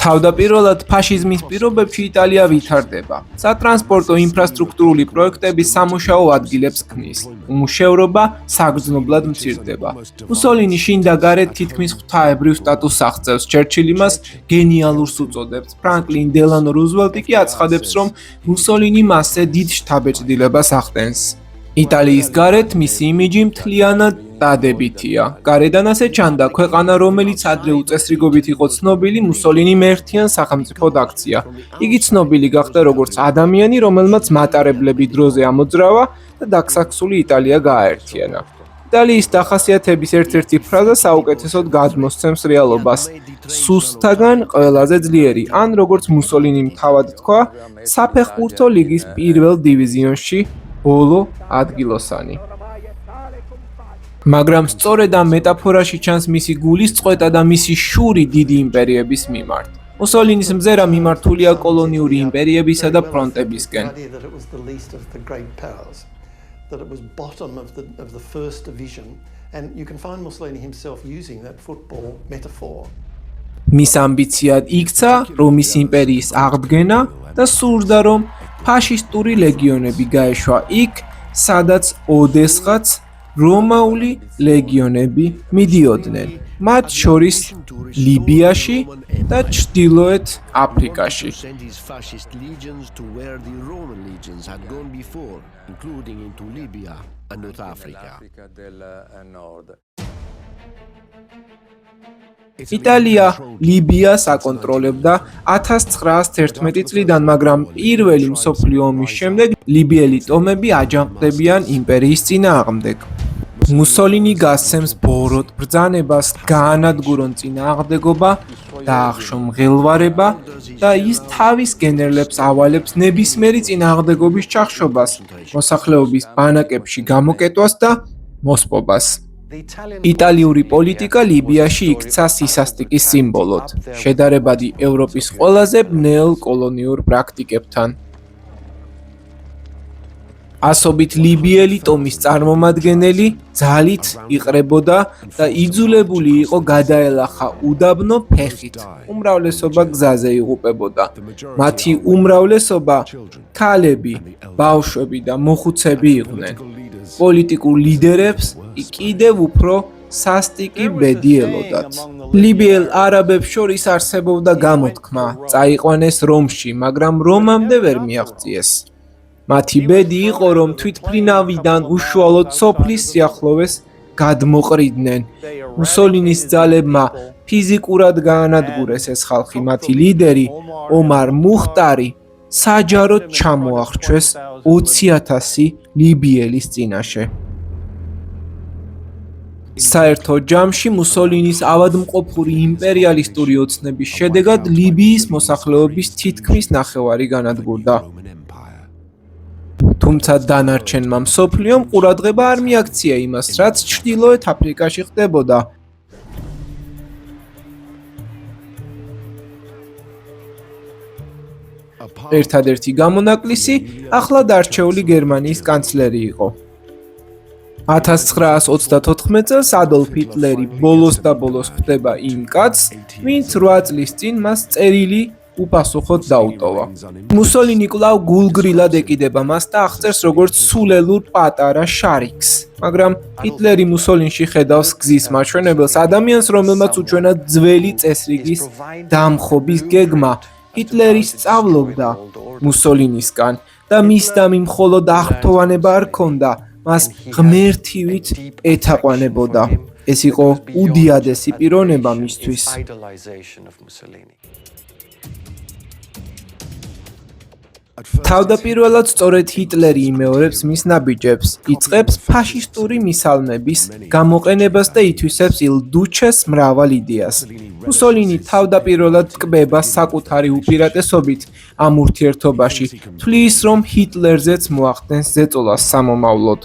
თავდაპირველად ფაშიზმის პირობებში იტალია ვითარდება. სატრანსპორტო ინფრასტრუქტურული პროექტების სამუშაო ადგილებს ქმნის. უმუშევრობა საგრძნობლად მცირდება. მუსოლინის შინ და გარეთ თითქმის ღვთაებრივ სტატუსს აღწევს. ჩერჩილი მას გენიალურს უწოდებს. ფრანკლინ დელანო რუზველტი კი აცხადებს, რომ მუსოლინი მასზე დიდ შთაბეჭდილებას ახდენს. იტალიის გარეთ მისი იმიჯი მთლიანად დადებითია. გარედან ასე ჩანდა, ქვეყანა, რომელიც ადრე უწესრიგობით იყო ცნობილი, მუსოლინიმ ერთიან სახელმწიფოდ აქცია. იგი ცნობილი გახდა როგორც ადამიანი, რომელმაც მატარებლები დროზე ამოძრავა და დაქსაქსული იტალია გააერთიანა. იტალიის დახასიათების ერთ-ერთი ფრაზა საუკეთესოდ გადმოსცემს რეალობას. სუსტაგან ყველაზე ძლიერი, ან როგორც მუსოლინიმ თავად თქვა, საფეხბურთო ლიგის პირველ დივიზიონში ბოლო ადგილოსანი. მაგრამ სწორედ ამ მეტაფორაში ჩანს მისი გულის წყვეტა და მისი შური დიდი იმპერიების მიმართ. მუსოლინის მზერა მიმართულია კოლონიური იმპერიებისა და ფრონტებისკენ. That it was bottom of the first division, and you can find Mussolini himself using that football metaphor. მის ამბიციად იქცა რომის იმპერიის აღდგენა და სურდა რომ ფაშისტური ლეგიონები გაეშვა იქ, სადაც ოდესღაც რომაული ლეგიონები მიდიოდნენ, მათ შორის ლიბიაში და ჩრდილოეთ აფრიკაში. იტალია ლიბიას აკონტროლებდა 1911 წლიდან, მაგრამ პირველი მსოფლიო ომის შემდეგ ლიბიელი ტომები აჯანყდებიან იმპერიის წინააღმდეგ. მუსოლინი გასცემს ბოროტ ბრძანებას, გაანადგურონ წინააღმდეგობა, დაახშო მღელვარება და ის თავის გენერლებს ავალებს ნებისმიერი წინააღმდეგობის ჩახშობას, მოსახლეობის ბანაკებში გამოკეტვას და მოსპობას. იტალიური პოლიტიკა ლიბიაში იქცა სისასტიკის სიმბოლოდ, შედარებადი ევროპის ყველაზე ბნელ კოლონიურ პრაქტიკებთან. ასობით ლიბიელი ტომის წარმომადგენელი ძალით იყრებოდა და იძულებული იყო გადაელახა უდაბნო ფეხით. უმრავლესობა გზაზე იღუპებოდა. მათი უმრავლესობა ქალები, ბავშვები და მოხუცები იყვნენ. პოლიტიკურ ლიდერებს კიდევ უფრო სასტიკი ბედი ელოდათ. ლიბიელ არაბებს შორის არსებობდა გამოთქმა, წაიყვანეს რომში, მაგრამ რომამდე ვერ მიაღწიეს. მათი ბედი იყო, რომ თვითმფრინავიდან უშუალოდ სოფლის სიახლოვეს გადმოყრიდნენ. მუსოლინის ძალებმა ფიზიკურად გაანადგურეს ეს ხალხი, მათი ლიდერი ომარ მუხტარი საჯაროდ ჩამოახრჩვეს 20,000 ლიბიელის წინაშე. საერთო ჯამში მუსოლინის ავადმყოფური იმპერიალისტური ოცნების შედეგად ლიბიის მოსახლეობის თითქმის ნახევარი განადგურდა. თუმცა დანარჩენმა მსოფლიომ ყურადღება არ მიაქცია იმას, რაც ჩრდილოეთ აფრიკაში ხდებოდა. ერთადერთი გამონაკლისი ახლად არჩეული გერმანიის კანცლერი იყო. 1934 წელს ადოლფ ჰიტლერი ბოლოს და ბოლოს ხვდება იმ კაცს, ვინც 8 წლის წინ მას წერილი უპასუხოდ დაუტოვა. მუსოლინი კვლავ გულგრილად ეკიდება მას და აღწერს როგორც სულელურ პატარა შარიკს. მაგრამ ჰიტლერი მუსოლინში ხედავს გზის მაჩვენებელს, ადამიანს, რომელმაც უჩვენა ძველი წესრიგის დამხობის გეგმა. ჰიტლერი სწავლობდა მუსოლინისგან და მის დამი მხოლოდ აღფრთოვანება არ ჰქონდა, მას ღმერთივით ეთაყვანებოდა. ეს იყო უდიადესი პიროვნება მისთვის. თავდაპირველად სწორედ ჰიტლერი იმეორებს მის ნაბიჯებს, იწყებს ფაშისტური მისალმების გამოყენებას და ითვისებს ილ დუჩეს მრავალ იდეას. მუსოლინი თავდაპირველად ტკბება საკუთარი უპირატესობით ამ ურთიერთობაში, თვლის, რომ ჰიტლერზეც მოახდენს ზეწოლას სამომავლოდ.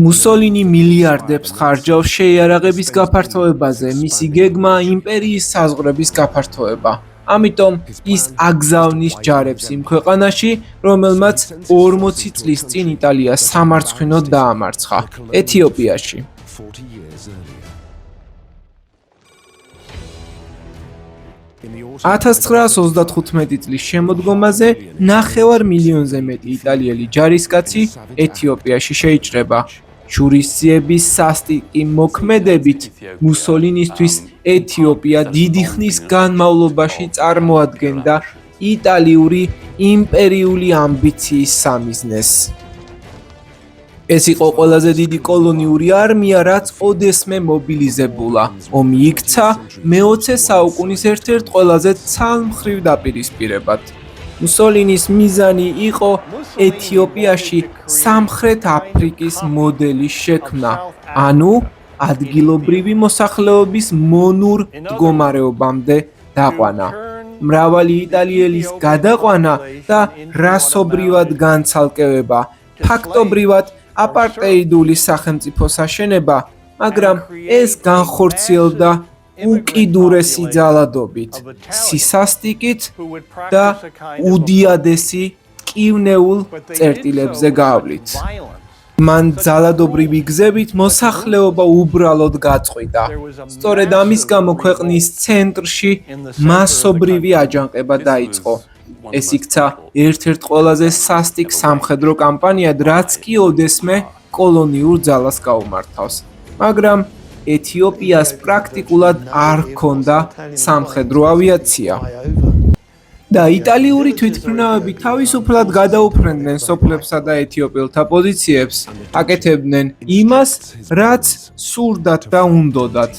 მუსოლინი მილიარდებს ხარჯავს შეიარაღების გაფართოებაზე, მისი გეგმა იმპერიის საზღვრების გაფართოება. ამიტომ ის აგზავნის ჯარებს იმ ქვეყანაში, რომელმაც 40 წლის წინ იტალია სამარცხვინოდ დაამარცხა, ეთიოპიაში. 1935 წლის შემოდგომაზე 9 მილიონზე მეტი იტალიელი ჯარისკაცი ეთიოპიაში შეიჭრება. შურისძიების სასტიკი მოქმედებით მუსოლინისთვის ეთიოპია დიდი ხნის განმავლობაში წარმოადგენდა იტალიური იმპერიული ამბიციის სამიზნეს. ეს იყო ყველაზე დიდი კოლონიური არმია, რაც ოდესმე მობილიზებულა. ომი იქცა მე-20 საუკუნის ერთ-ერთ ყველაზე ცალმხრივ დაპირისპირებად. მუსოლინის მიზანი იყო ეთიოპიაში სამხრეთ აფრიკის მოდელის შექმნა, ანუ ადგილობრივი მოსახლეობის მონურ მდგომარეობამდე დაყვანა. მრავალი იტალიელის გადაყვანა და რასობრივად განცალკევება, ფაქტობრივად აპარტეიდული სახელმწიფოს აშენება, მაგრამ ეს განხორციელდა უკიდურესი ძალადობით, სისასტიკით და უდიადესი კივნეულ წერტილებზე გავლით. მან ძალადობრივი გზებით მოსახლეობა უბრალოდ გაწყვიტა. სწორედ ამის გამო ქვეყნის ცენტრში მასობრივი აჯანყება დაიწყო. ეს იქცა ერთ-ერთ ყველაზე სასტიკ სამხედრო კამპანიად, რაც კი ოდესმე კოლონიურ ძალას გაუმართავს. მაგრამ ეთიოპიას პრაქტიკულად არ ჰქონდა სამხედრო ავიაცია. და იტალიური თვითმფრინავები თავისუფლად გადაუფრენდნენ სოფლებსა და ეთიოპელთა პოზიციებს, აკეთებდნენ იმას, რაც სურდათ და უნდოდათ.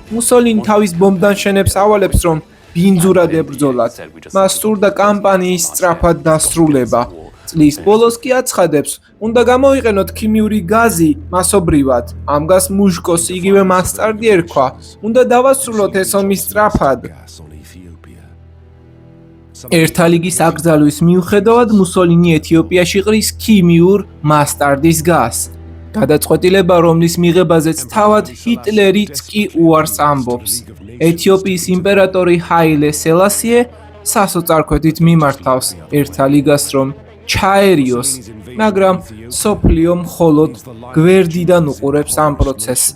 მუსოლინი თავის ბომბდანშენებს ავალებს, რომ ბინძურად ებრძოლათ. მას სურდა კამპანიის სწრაფად დასრულება. წლის ბოლოს კი აცხადებს, უნდა გამოიყენოთ ქიმიური გაზი მასობრივად. ამგას მუშკოს იგივე მასტარდი ერქვა. უნდა დავასრულოთ ეს ომი სწრაფად. ერთა ლიგის აკრძალვის მიუხედავად მუსოლინი ეთიოპიაში ყრის ქიმიურ მასტარდის გაზს. გადაწყვეტილება, რომლის მიღებაზეც თავად ჰიტლერიც კი უარს ამბობს. ეთიოპიის იმპერატორი ჰაილე სელასიე სასოწარკვეთით მიმართავს ერთა ლიგას, რომ ჩაერიოს, მაგრამ სოფლიო მხოლოდ გვერდიდან უყურებს ამ პროცესს.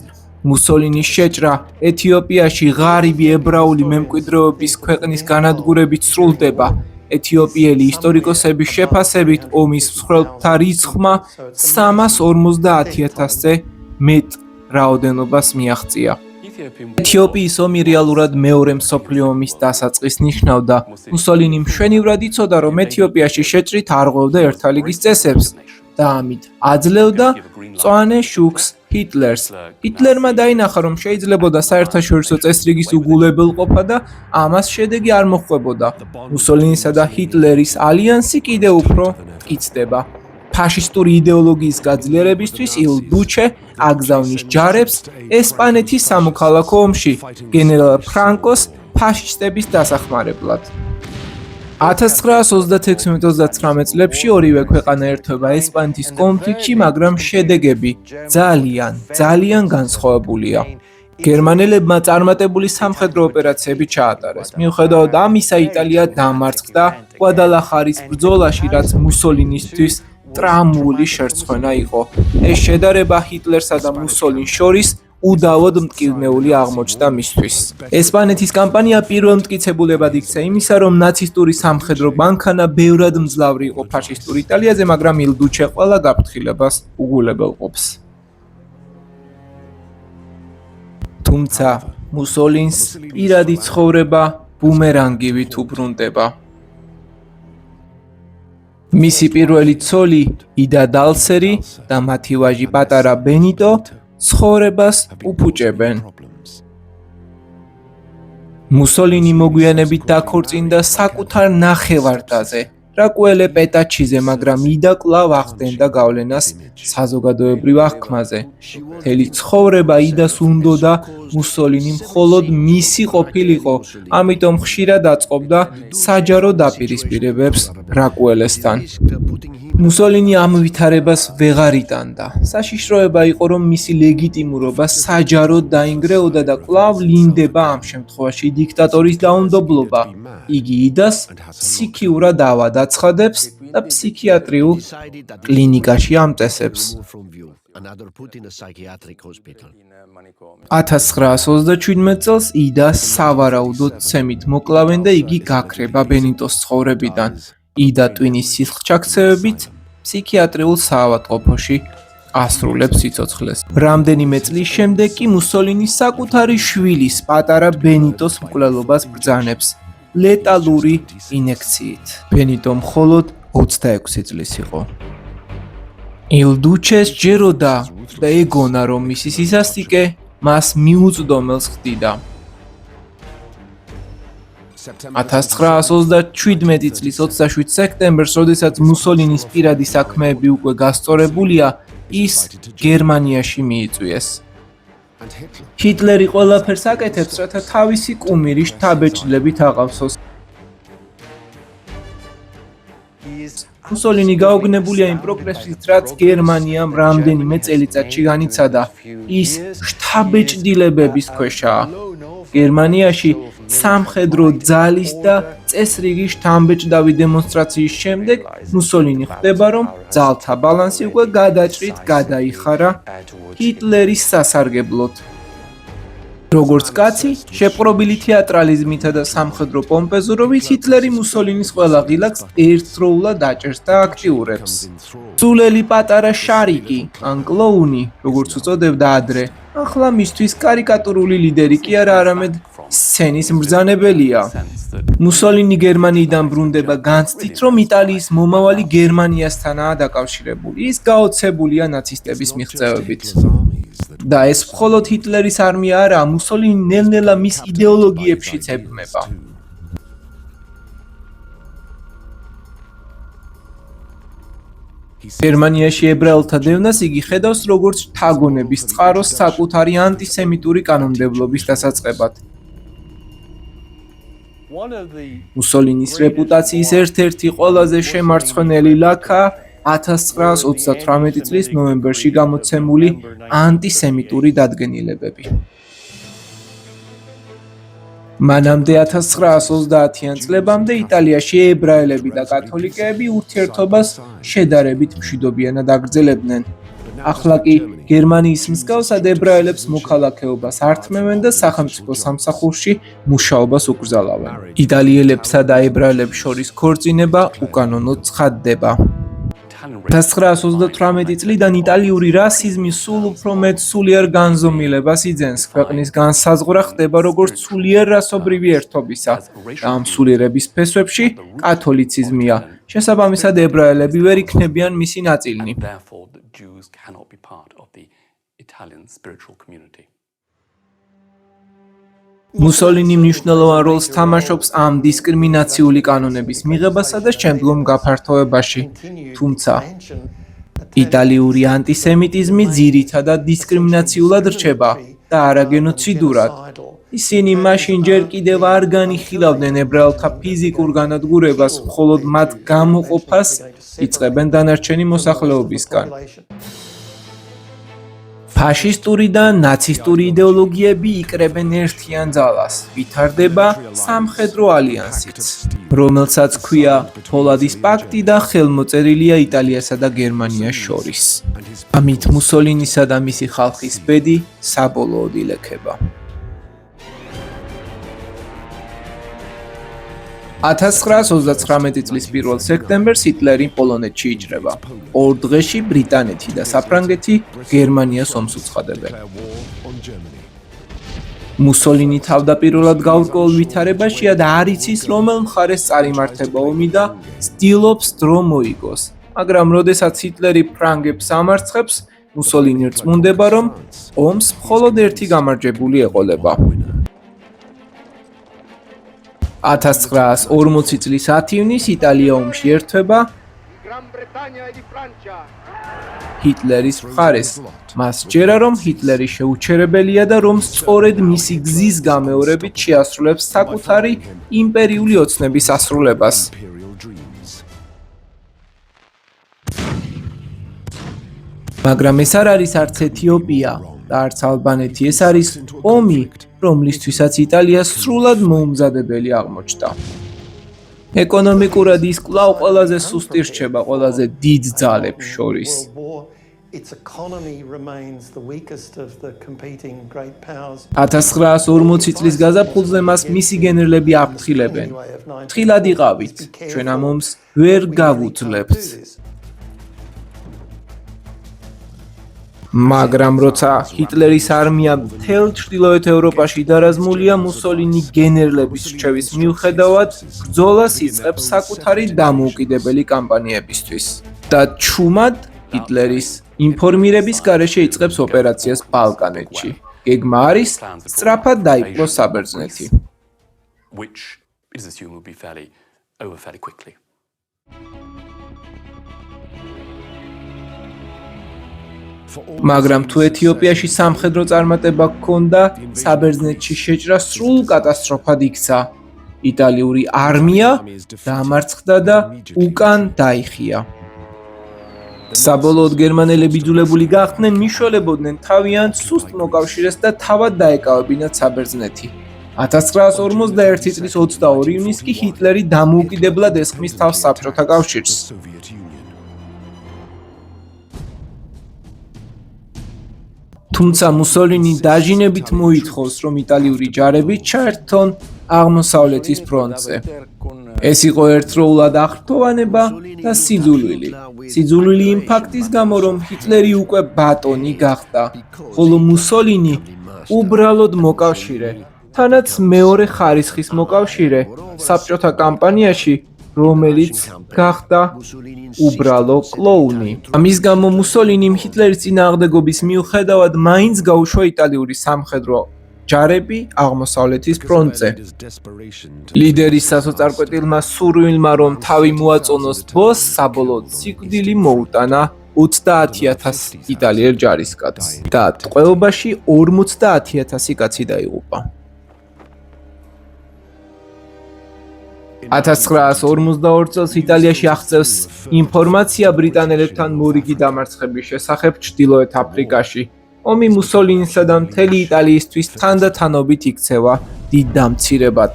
მუსოლინის შეჭრა ეთიოპიაში ღარიბი ებრაული მემკვიდრეობის ქვეყნის განადგურებით სრულდება. ეთიოპიელი ისტორიკოსების შეფასებით ომის მსხვერპლთა რიცხვმა 350,000-ზე მეტ რაოდენობას მიაღწია. ეთიოპიის ომი რეალურად მეორე მსოფლიო ომის დასაწყისს ნიშნავდა. მუსოლინი მშვენივრად იცოდა, რომ ეთიოპიაში შეჭრით არ ღვევდა ერთა ლიგის წესებს და ამით აძლევდა მწვანე შუქს ჰიტლერს. ჰიტლერმა დაინახა, რომ შეიძლებოდა საერთაშორისო წესრიგის უგულებელყოფა და ამას შედეგი არ მოჰყვებოდა. მუსოლინისა და ჰიტლერის ალიანსი კიდევ უფრო მტკიცდება. ფაშისტური იდეოლოგიის გაძლიერებისთვის ილ დუჩე აგზავნის ჯარებს ესპანეთის სამოქალაქო ომში გენერალ ფრანკოს ფაშისტების დასახმარებლად. 1936-39 წლებში ორივე ქვეყანა ერთვება ესპანეთის კონფლიქტში, მაგრამ შედეგები ძალიან განსხვავებულია. გერმანელებმა წარმატებული სამხედრო ოპერაციები ჩაატარეს. მიუხედავად ამისა, იტალია დამარცხდა გვადალახარის ბრძოლაში, რაც მუსოლინისთვის ტრამული შერცხვენა იყო. ეს შედარება ჰიტლერსა და მუსოლინს შორის უდავოდ მტკივნეული აღმოჩნდა მისთვის. ესპანეთის კამპანია პირველ მტკიცებულებად იქცა იმისა, რომ ნაცისტური სამხედრო მანქანა ბევრად მძლავრი იყო ფაშისტურ იტალიაზე, მაგრამ ილ დუჩე ყველა გაფრთხილებას უგულებელყოფს. თუმცა მუსოლინს პირადი ცხოვრება ბუმერანგივით უბრუნდება. მისი პირველი ცოლი იდა დალსერი და მათი ვაჟი პატარა ბენიტო ცხოვრებას უფუჭებენ. მუსოლინი მოგვიანებით დაქორწინდა საკუთარ ნახევარ-დაზე, რაკუელე პეტაჩიზე, მაგრამ იდა კვლავ ახდენდა გავლენას საზოგადოებრივ აღქმაზე. მთელი ცხოვრება იდას უნდოდა მუსოლინი მხოლოდ მისი ყოფილიყო, ამიტომ ხშირად აწყობდა საჯარო დაპირისპირებებს რაკუელესთან. მუსოლინი ამ ვითარებას ვეღარ იტანდა. საშიშროება იყო, რომ მისი ლეგიტიმურობა საჯაროდ დაინგრეოდა და კვლავ ლინდება ამ შემთხვევაში დიქტატორის დაუნდობლობა. იგი იდას ფსიქიურად ავად აცხადებს და ფსიქიატრიულ კლინიკაში ამტესებს. another put in a psychiatric hospital. 1927 წელს იდა სავარაუდოდ ცემით მოკლავენ და იგი გაქრება ბენიტოს ცხოვრებიდან. იდა ტვინის სისხლჩაქცევებით ფსიქიატრიულ საავადმყოფოში ასრულებს სიცოცხლეს. რამდენიმე წლის შემდეგ კი მუსოლინის საკუთარი შვილის პატარა ბენიტოს მკვლელობას ბრძანებს ლეტალური ინექციით. ბენიტო მხოლოდ 26 წლის იყო. Il Duce სჯეროდა და ეგონა რომ მისი სისასტიკე მას მიუწვდომელს ხდიდა. 1927 წლის 27 სექტემბერს, როდესაც მუსოლინის პირადი საქმეები უკვე გასწორებულია, ის გერმანიაში მიიწვიეს. ჰიტლერი ყველაფერს აკეთებს, რათა თავისი კუმირი შთაბეჭდილებით აყავსოს. მუსოლინი გაოგნებულია იმ პროგრესით, რაც გერმანიამ რამდენიმე წელიწადში განიცადა. ის შთაბეჭდილებების ქვეშაა. გერმანიაში სამხედრო ძალის და წესრიგი შთამბეჭდავი დემონსტრაციის შემდეგ მუსოლინი ხვდება, რომ ძალთა ბალანსი უკვე გადაჭრით გადაიხარა ჰიტლერის სასარგებლოდ. როგორც კაცი, შეპყრობილი თეატრალიზმითა და სამხედრო პომპეზურობით ჰიტლერი მუსოლინის ყველა ღილაკს ერთდროულად აჭერს და აქტიურებს. სულელი პატარა შარიკი, ან კლოუნი, როგორც უწოდებდა ადრე, ახლა მისთვის კარიკატურული ლიდერი კი არა, არამედ სცენის მბრძანებელია. მუსოლინი გერმანიიდან ბრუნდება განცდით, რომ იტალიის მომავალი გერმანიასთანაა დაკავშირებული. ის გაოცებულია ნაცისტების მიღწევებით. და ეს მხოლოდ ჰიტლერის არმია არაა, მუსოლინი ნელ-ნელა მის იდეოლოგიებშიც ებმება. გერმანიაში ებრაელთა დევნას იგი ხედავს როგორც შთაგონების წყაროს საკუთარი ანტისემიტური კანონმდებლობის დასაწყებად. მუსოლინის რეპუტაციის ერთ-ერთი ყველაზე შემარცხვენელი ლაქა 1938 წლის ნოემბერში გამოცემული ანტისემიტური დადგენილებები. მანამდე 1930-იან წლებამდე იტალიაში ებრაელები და კათოლიკეები ურთიერთობას შედარებით მშვიდობიანად აგრძელებდნენ. ახლა კი გერმანიის მსგავსად ებრაელებს მოქალაქეობას ართმევენ და სახელმწიფო სამსახურში მუშაობას უკრძალავენ. იტალიელებსა და ებრაელებს შორის ქორწინება უკანონოდ ცხადდება. 1938 წლიდან იტალიური რასიზმი სულ უფრო მეტ სულიერ განზომილებას იძენს. ქვეყნის განსაზღვრა ხდება როგორც სულიერ რასობრივი ერთობისა და ამ სულიერების ფესვებში კათოლიციზმია. შესაბამისად, ებრაელები ვერ იქნებიან მისი ნაწილნი. მუსოლინი მნიშვნელოვან როლს თამაშობს ამ დისკრიმინაციული კანონების მიღებასა და შემდგომ გაფართოებაში. თუმცა, იტალიური ანტისემიტიზმი ძირითადად დისკრიმინაციულად რჩება და არა გენოციდურად. ისინი მაშინ ჯერ კიდევ არ განიხილავდნენ ებრაელთა ფიზიკურ განადგურებას, მხოლოდ მათ გამოყოფას იწყებენ დანარჩენი მოსახლეობისგან. ფაშისტური და ნაცისტური იდეოლოგიები იკრებენ ერთიან ძალას, ვითარდება სამხედრო ალიანსიც, რომელსაც ქვია ფოლადის პაქტი და ხელმოწერილია იტალიასა და გერმანიას შორის. ამით მუსოლინისა და მისი ხალხის ბედი საბოლოოდ ილექება. 1939 წლის 1 სექტემბერს ჰიტლერი პოლონეთში იჭრება. ორ დღეში ბრიტანეთი და საფრანგეთი გერმანიას ომს უცხადებენ. მუსოლინი თავდაპირველად გაურკვეველ ვითარებაშია და არ იცის რომელ მხარეს წარიმართება ომი და ცდილობს დრო მოიგოს. მაგრამ როდესაც ჰიტლერი ფრანგებს ამარცხებს, მუსოლინი რწმუნდება, რომ ომს მხოლოდ ერთი გამარჯვებული ეყოლება. 1940 წლის 10 ივნისს იტალია ომში ერთვება ჰიტლერის მხარეს. მას სჯერა, რომ ჰიტლერი შეუჩერებელია და რომ სწორედ მისი გზის გამეორებით შეასრულებს საკუთარი იმპერიული ოცნების ასრულებას. მაგრამ ეს არ არის არც ეთიოპია და არც ალბანეთი, ეს არის ომი, რომლისთვისაც იტალია სრულად მოუმზადებელი აღმოჩნდა. ეკონომიკურად ის კვლავ ყველაზე სუსტი რჩება ყველაზე დიდ ძალებს შორის. its economy remains the weakest of the competing great powers. 1940 წლის გაზაფხულზე მას მისი გენერლები აფრთხილებენ. ფრთხილად იყავით, ჩვენ ამ ომს ვერ გავუძლებთ. მაგრამ როცა ჰიტლერის არმია მთელ ჩრდილოეთ ევროპაში დარაზმულია, მუსოლინი გენერლების რჩევის მიუხედავად ბრძოლას იწყებს საკუთარი დამოუკიდებელი კამპანიებისთვის და ჩუმად ჰიტლერის ინფორმირების გარეშე იწყებს ოპერაციას ბალკანეთში. გეგმა არის სწრაფად დაიპყროს საბერძნეთი. which it is assumed will be over fairly quickly. მაგრამ თუ ეთიოპიაში სამხედრო წარმატება ჰქონდა, საბერძნეთში შეჭრა სრულ კატასტროფად იქცა. იტალიური არმია დამარცხდა და უკან დაიხია. საბოლოოდ გერმანელები იძულებული გახდნენ მიშველებოდნენ თავიანთ სუსტ მოკავშირეს და თავად დაეკავებინათ საბერძნეთი. 1941 წლის 22 ივნისს კი ჰიტლერი დამოუკიდებლად ესხმის თავს საბჭოთა კავშირს. თუმცა მუსოლინი დაჟინებით მოითხოვს, რომ იტალიური ჯარები ჩაერთონ აღმოსავლეთის ფრონტზე. ეს იყო ერთდროულად აღრთოვანება და სიძულვილი. სიძულვილი იმ ფაქტის გამო, რომ ჰიტლერი უკვე ბატონი გახდა, ხოლო მუსოლინი უბრალოდ მოკავშირე, თანაც მეორე ხარისხის მოკავშირე საბჭოთა კამპანიაში, რომელიც გახდა უბრალო კლოუნი. ამის გამო მუსოლინიმ ჰიტლერის წინააღმდეგობის მიუხედავად მაინც გაუშვა იტალიური სამხედრო ჯარები აღმოსავლეთის ფრონტზე. ლიდერის სასოწარკვეთილმა სურვილმა, რომ თავი მოაწონოს ბოსს, საბოლოოდ სიკვდილი მოუტანა 30,000 იტალიელ ჯარისკაცს და ტყვეობაში 50,000 კაცი დაიღუპა. 1942 წელს იტალიაში აღწევს ინფორმაცია ბრიტანელებთან მორიგი დამარცხების შესახებ ჩრდილოეთ აფრიკაში. ომი მუსოლინისა და მთელი იტალიისთვის თანდათანობით იქცევა დიდ დამცირებად.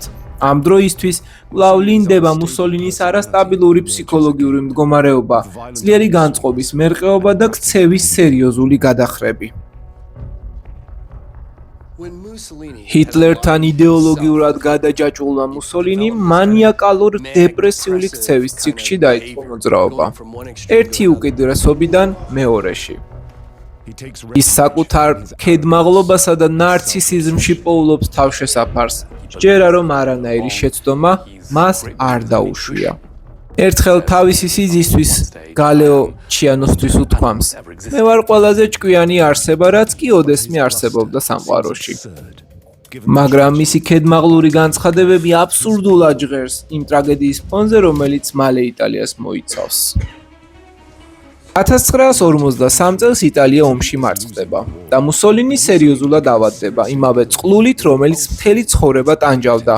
ამ დროისთვის კვლავ ლინდება მუსოლინის არასტაბილური ფსიქოლოგიური მდგომარეობა, ძლიერი განწყობის მერყეობა და ქცევის სერიოზული გადახრები. ჰიტლერთან იდეოლოგიურად გადაჯაჭვულმა მუსოლინიმ მანიაკალურ დეპრესიული ქცევის ციკლში დაიწყო მოძრაობა. ერთი უკიდურესობიდან მეორეში. ის საკუთარ ქედმაღლობასა და ნარცისიზმში პოულობს თავშესაფარს. ჯერა რომ არანაირი შეცდომა მას არ დაუშვია. ერთხელ თავისი სიზისთვის გალეო ჩიანოსთვის უთქვამს: მე ვარ ყველაზე ჭკვიანი არსება, რაც კი ოდესმე არსებობდა სამყაროში. მაგრამ მისი ქედმაღლური განცხადებები აბსურდულად ჟღერს იმ ტრაგედიის ფონზე, რომელიც მალე იტალიას მოიცავს. 1943 წელს იტალია ომში მარცხდება და მუსოლინი სერიოზულად ავადდება იმავე წყლულით, რომელიც მთელი ცხოვრება ტანჯავდა.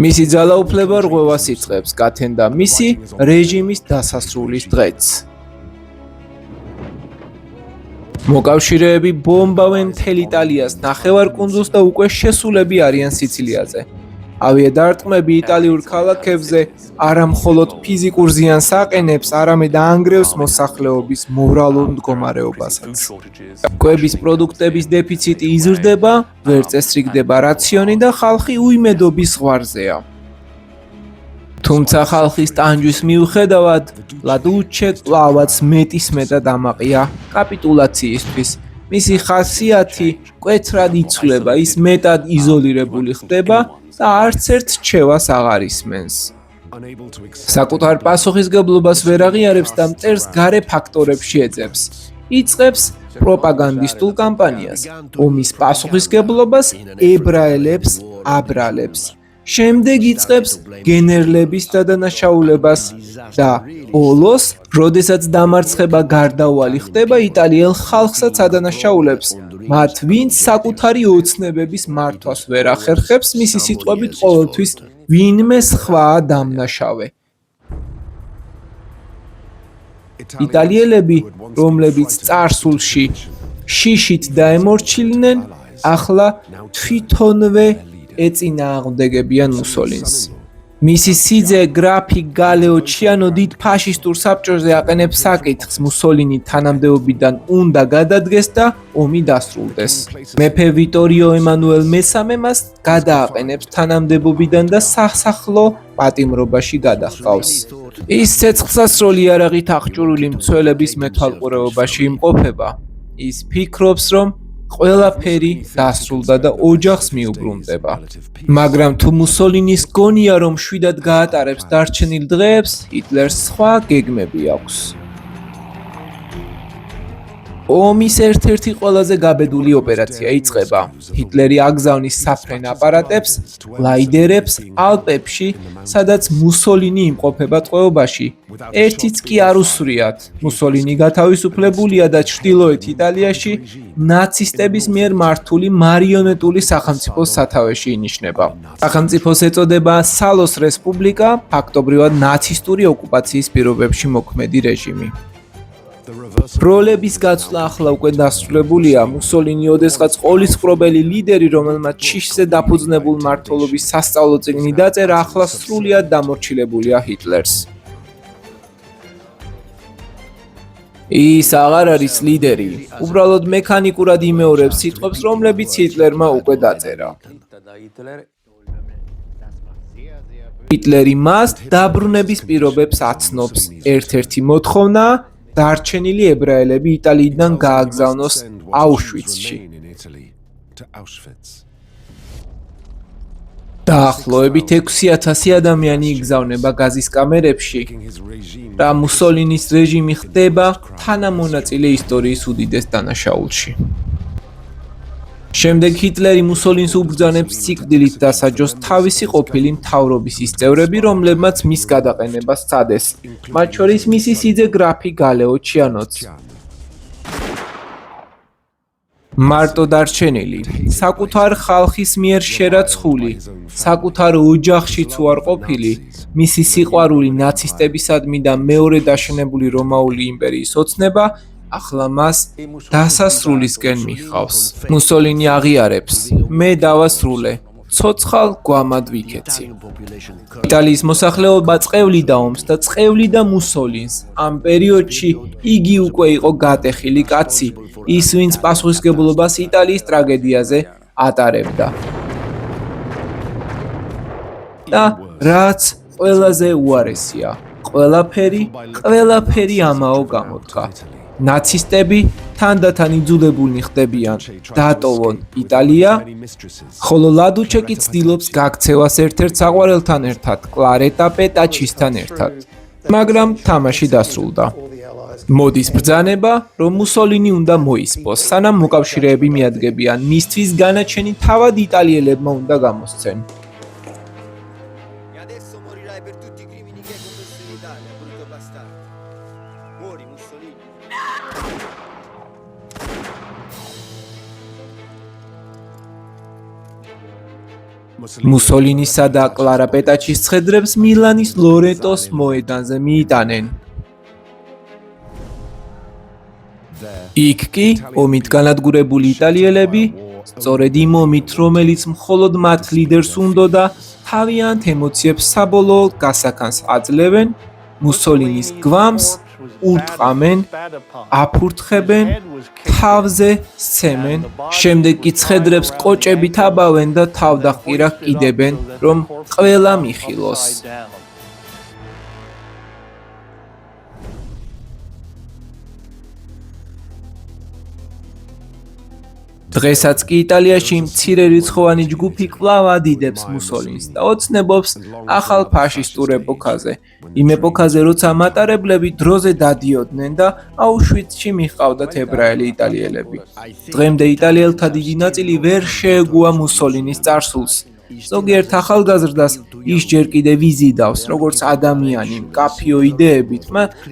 მისი ძალაუფლება რღვევას იწყებს, გათენდა მისი რეჟიმის დასასრულის დღეც. მოკავშირეები ბომბავენ მთელ იტალიას, ნახევარკუნძულს და უკვე შესულები არიან სიცილიაზე. ავიადარტყმები იტალიურ ქალაქებზე არა მხოლოდ ფიზიკურ ზიანს აყენებს, არამედ ანგრევს მოსახლეობის მორალურ მდგომარეობასაც. კვების პროდუქტების დეფიციტი იზრდება, ვერ წესრიგდება რაციონი და ხალხი უიმედობის ზღვარზეა. თუმცა ხალხის ტანჯვის მიუხედავად, ლადუჩე კვლავაც მეტისმეტად ამაყია კაპიტულაციისთვის. მისი ხასიათი მკვეთრად იცვლება, ის მეტად იზოლირებული ხდება და არც ერთ რჩევას აღარ ისმენს. საკუთარ პასუხისგებლობას ვერ აღიარებს და მტერს გარე ფაქტორებში ეძებს. იწყებს პროპაგანდისტულ კამპანიას. ომის პასუხისგებლობას ებრაელებს აბრალებს. შემდეგ იწყებს გენერლების დადანაშაულებას და ბოლოს, როდესაც დამარცხება გარდაუვალი ხდება, იტალიელ ხალხსაც ადანაშაულებს. მათ, ვინც საკუთარი ოცნებების მართვას ვერ ახერხებს, მისი სიტყვებით ყოველთვის ვინმე სხვაა დამნაშავე. იტალიელები, რომლებიც წარსულში შიშით დაემორჩილინენ, ახლა თვითონვე ეწინააღმდეგებიან მუსოლინს. მისი სიძე გრაფი გალეო ჩიანო დიდ ფაშისტურ საბჭოზე აყენებს საკითხს მუსოლინი თანამდებობიდან უნდა გადადგეს და ომი დასრულდეს. მეფე ვიტორიო ემანუელ მესამე მას გადააყენებს თანამდებობიდან და სასახლო პატიმრობაში გადაჰყავს. ის ცეცხლსასროლი იარაღით აღჭურვილი მცველების მეთვალყურეობაში იმყოფება. ის ფიქრობს, რომ ყველაფერი დასრულდა და ოჯახს მიუბრუნდება. მაგრამ თუ მუსოლინის გონია, რომ შვიდად გაატარებს დარჩენილ დღეებს, ჰიტლერს სხვა გეგმები აქვს. ომის ერთ-ერთი ყველაზე გაბედული ოპერაცია იწყება. ჰიტლერი აგზავნის საფრენ აპარატებს, გლაიდერებს ალპებში, სადაც მუსოლინი იმყოფება ტყვეობაში. ერთიც კი არ უსვრიათ. მუსოლინი გათავისუფლებულია და ჩრდილოეთ იტალიაში ნაცისტების მიერ მართული მარიონეტული სახელმწიფოს სათავეში ინიშნება. სახელმწიფოს ეწოდება სალოს რესპუბლიკა, ფაქტობრივად ნაცისტური ოკუპაციის პირობებში მოქმედი რეჟიმი. როლების გაცვლა ახლა უკვე დასრულებულია. მუსოლინი ოდესღაც ყოლისყრობელი ლიდერი, რომელმაც შიშზე დაფუძნებულ მმართველობის სასწავლო წიგნი დაწერა, ახლა სრულიად დამორჩილებულია ჰიტლერს. ის აღარ არის ლიდერი, უბრალოდ მექანიკურად იმეორებს სიტყვებს, რომლებიც ჰიტლერმა უკვე დაწერა. ჰიტლერი მას დაბრუნების პირობებს აცნობს. ერთ-ერთი მოთხოვნა დარჩენილი ებრაელები იტალიიდან გააგზავნოს აუშვიცში. დაახლოებით 6,000 ადამიანი იგზავნება გაზის კამერებში და მუსოლინის რეჟიმი ხდება თანამონაწილე ისტორიის უდიდეს დანაშაულში. შემდეგ ჰიტლერი მუსოლინს უბრძანებს სიკვდილით დასაჯოს თავისი ყოფილი მთავრობის ის წევრები, რომლებმაც მის გადაყენებას სცადეს, მათ შორის მისი სიძე გრაფი გალეო ჩიანოც. მარტო დარჩენილი, საკუთარ ხალხის მიერ შერაცხული, საკუთარ ოჯახშიც უარ ყოფილი, მისი სიყვარული ნაცისტებისადმი და მეორე დაშენებული რომაული იმპერიის ოცნება ახლა მას დასასრულისკენ მიხავს. მუსოლინი აღიარებს, მე დავასრულე, ცოცხალ გვამად ვიქეცი. იტალიის მოსახლეობა წყევლიდა ომს და წყევლიდა მუსოლინს. ამ პერიოდში იგი უკვე იყო გატეხილი კაცი, ის ვინც პასუხისმგებლობას იტალიის ტრაგედიაზე ატარებდა. და რაც ყველაზე უარესია, ყველაფერი ამაო გამოდგა. ნაცისტები თანდათან იძულებულნი ხდებიან დატოვონ იტალია, ხოლო ლადუჩეკი ცდილობს გაქცევას ერთ-ერთ საყვარელთან ერთად, კლარეტა პეტაჩისთან ერთად. მაგრამ თამაში დასრულდა. მოდის ბრძანება, რომ მუსოლინი უნდა მოისპოს, სანამ მოკავშირეები მიადგებიან, მისთვის განაჩენი თავად იტალიელებმა უნდა გამოსცენ. მუსოლინისა და კლარა პეტაჩის ცხედრებს მილანის ლორეტოს მოედანზე მიიტანენ. იქ კი ომით განადგურებული იტალიელები, სწორედ იმ ომით, რომელიც მხოლოდ მათ ლიდერს უნდოდა, თავიანთ ემოციებს საბოლოო გასაქანს აძლევენ, მუსოლინის გვამს ურტყამენ, აფურთხებენ, თავზე სცემენ, შემდეგ კი ცხედრებს კოჭებით აბავენ და თავდაჰყირა კიდებენ, რომ ყველა მიხილოს. დღესაც კი იტალიაში მცირე რიცხოვანი ჯგუფი კვლავ ადიდებს მუსოლინს და ოცნებობს ახალ ფაშისტურ ეპოქაზე. იმ ეპოქაზე, როცა მატარებლები დროზე დადიოდნენ და აუშვიცში მიჰყავდათ ებრაელი იტალიელები. დღემდე იტალიელთა დიდი ნაწილი ვერ შეეგუა მუსოლინის წარსულს. ზოგიერთ ახალგაზრდას ის ჯერ კიდევ იზიდავს, როგორც ადამიანი, მკაფიო იდეებით,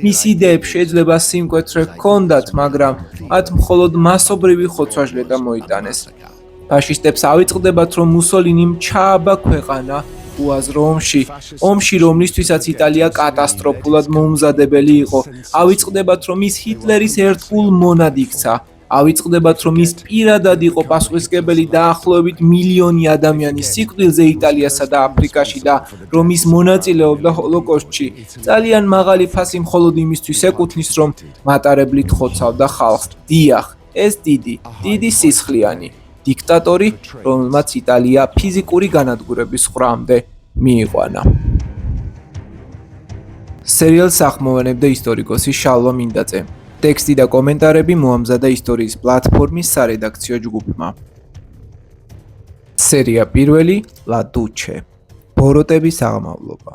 მის იდეებს შეიძლება სიმკვეთრე ჰქონდათ, მაგრამ მათ მხოლოდ მასობრივი ხოცვა-ჟლეტა მოიტანეს. ფაშისტებს ავიწყდებათ, რომ მუსოლინიმ ჩააბა ქვეყანა უაზრო ომში, რომლისთვისაც იტალია კატასტროფულად მოუმზადებელი იყო. ავიწყდებათ, რომ ის ჰიტლერის ერთგულ მონად იქცა. ავიწყდებათ, რომ ის პირადად იყო პასუხისმგებელი დაახლოებით მილიონი ადამიანის სიკვდილზე იტალიასა და აფრიკაში და რომ ის მონაწილეობდა ჰოლოკოსტში, ძალიან მაღალი ფასი მხოლოდ იმისთვის ეკუთვნის, რომ მატარებლით ხოცავდა ხალხს. დიახ, ეს დიდი სისხლიანი დიქტატორი, რომელმაც იტალია ფიზიკური განადგურების ყრამდე მიიყვანა. სერიალს ახმოვანებდა ისტორიკოსი შალვა მინდაძე. ტექსტი და კომენტარები მოამზადა ისტორიის პლატფორმის სარედაქციო ჯგუფმა. სერია პირველი, ლა დუჩე. ბოროტების აღმავლობა.